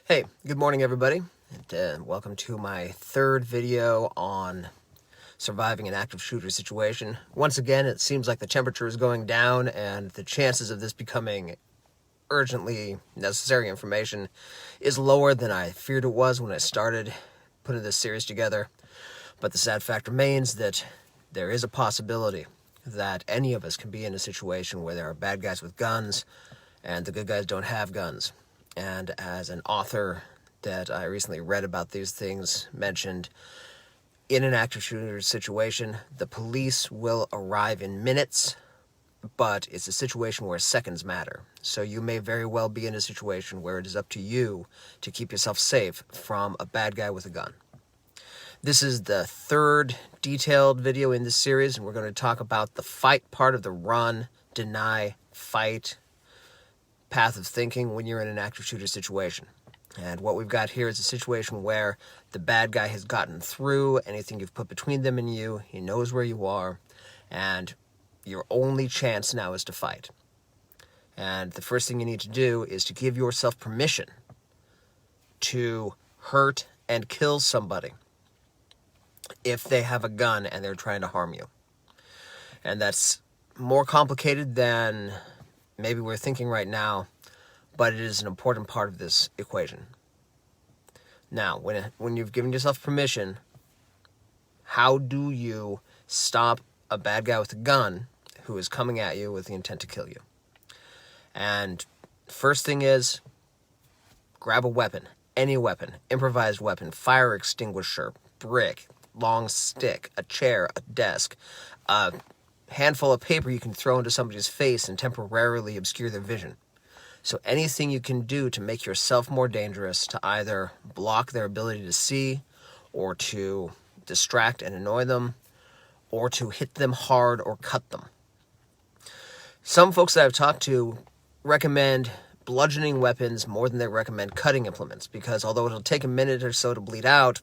Hey, good morning everybody, and welcome to my third video on surviving an active shooter situation. Once again, it seems like the temperature is going down and the chances of this becoming urgently necessary information is lower than I feared it was when I started putting this series together. But the sad fact remains that there is a possibility that any of us can be in a situation where there are bad guys with guns and the good guys don't have guns. And as an author that I recently read about these things mentioned, in an active shooter situation, the police will arrive in minutes, but it's a situation where seconds matter. So you may very well be in a situation where it is up to you to keep yourself safe from a bad guy with a gun. This is the third detailed video in this series, and we're going to talk about the fight part of the run, deny, fight path of thinking when you're in an active shooter situation. And what we've got here is a situation where the bad guy has gotten through anything you've put between them and you. He knows where you are, and your only chance now is to fight. And the first thing you need to do is to give yourself permission to hurt and kill somebody if they have a gun and they're trying to harm you. And that's more complicated than maybe we're thinking right now, but it is an important part of this equation. Now, when you've given yourself permission, how do you stop a bad guy with a gun who is coming at you with the intent to kill you? And first thing is, grab a weapon, any weapon, improvised weapon, fire extinguisher, brick, long stick, a chair, a desk, a handful of paper you can throw into somebody's face and temporarily obscure their vision. So anything you can do to make yourself more dangerous, to either block their ability to see, or to distract and annoy them, or to hit them hard or cut them. Some folks that I've talked to recommend bludgeoning weapons more than they recommend cutting implements, because although it'll take a minute or so to bleed out,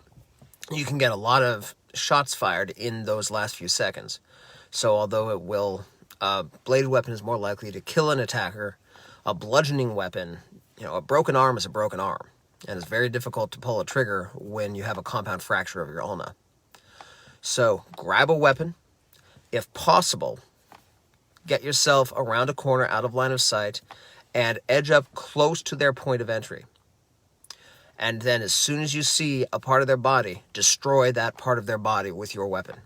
you can get a lot of shots fired in those last few seconds. So although it will, a bladed weapon is more likely to kill an attacker, a bludgeoning weapon, a broken arm is a broken arm. And it's very difficult to pull a trigger when you have a compound fracture of your ulna. So grab a weapon. If possible, get yourself around a corner out of line of sight and edge up close to their point of entry. And then as soon as you see a part of their body, destroy that part of their body with your weapon.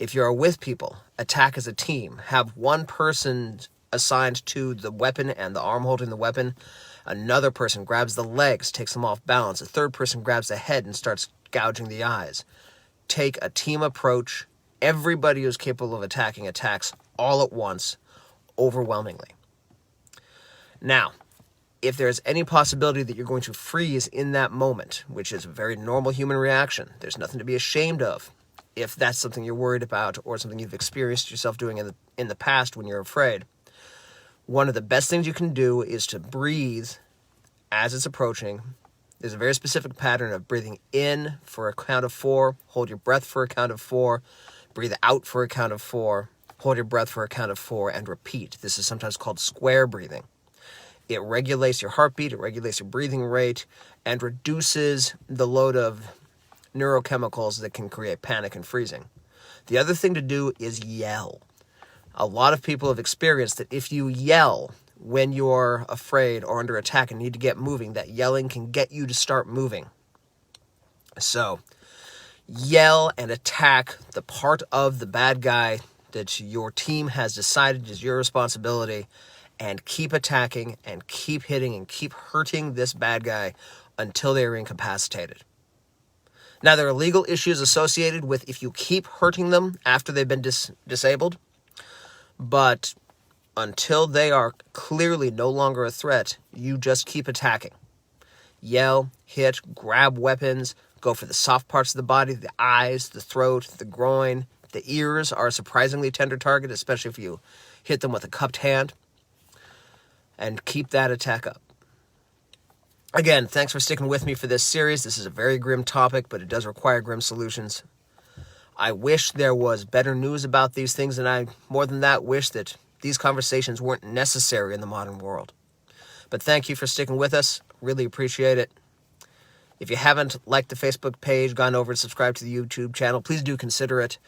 If you're with people, attack as a team. Have one person assigned to the weapon and the arm holding the weapon. Another person grabs the legs, takes them off balance. A third person grabs the head and starts gouging the eyes. Take a team approach. Everybody who's capable of attacking attacks all at once, overwhelmingly. Now, if there's any possibility that you're going to freeze in that moment, which is a very normal human reaction, there's nothing to be ashamed of. If that's something you're worried about or something you've experienced yourself doing in the past when you're afraid, one of the best things you can do is to breathe as it's approaching. There's a very specific pattern of breathing in for a count of 4, hold your breath for a count of 4, breathe out for a count of 4, hold your breath for a count of 4, and repeat. This is sometimes called square breathing. It regulates your heartbeat, it regulates your breathing rate, and reduces the load of neurochemicals that can create panic and freezing. The other thing to do is yell. A lot of people have experienced that if you yell when you're afraid or under attack and need to get moving, that yelling can get you to start moving. So, yell and attack the part of the bad guy that your team has decided is your responsibility, and keep attacking and keep hitting and keep hurting this bad guy until they are incapacitated. Now, there are legal issues associated with if you keep hurting them after they've been disabled, but until they are clearly no longer a threat, you just keep attacking. Yell, hit, grab weapons, go for the soft parts of the body, the eyes, the throat, the groin. The ears are a surprisingly tender target, especially if you hit them with a cupped hand. And keep that attack up. Again, thanks for sticking with me for this series. This is a very grim topic, but it does require grim solutions. I wish there was better news about these things, and I, more than that, wish that these conversations weren't necessary in the modern world. But thank you for sticking with us. Really appreciate it. If you haven't liked the Facebook page, gone over and subscribed to the YouTube channel, please do consider it.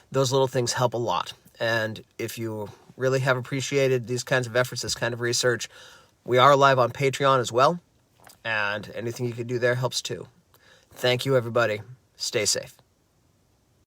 Those little things help a lot. And if you really have appreciated these kinds of efforts, this kind of research, we are live on Patreon as well. And anything you can do there helps too. Thank you, everybody. Stay safe.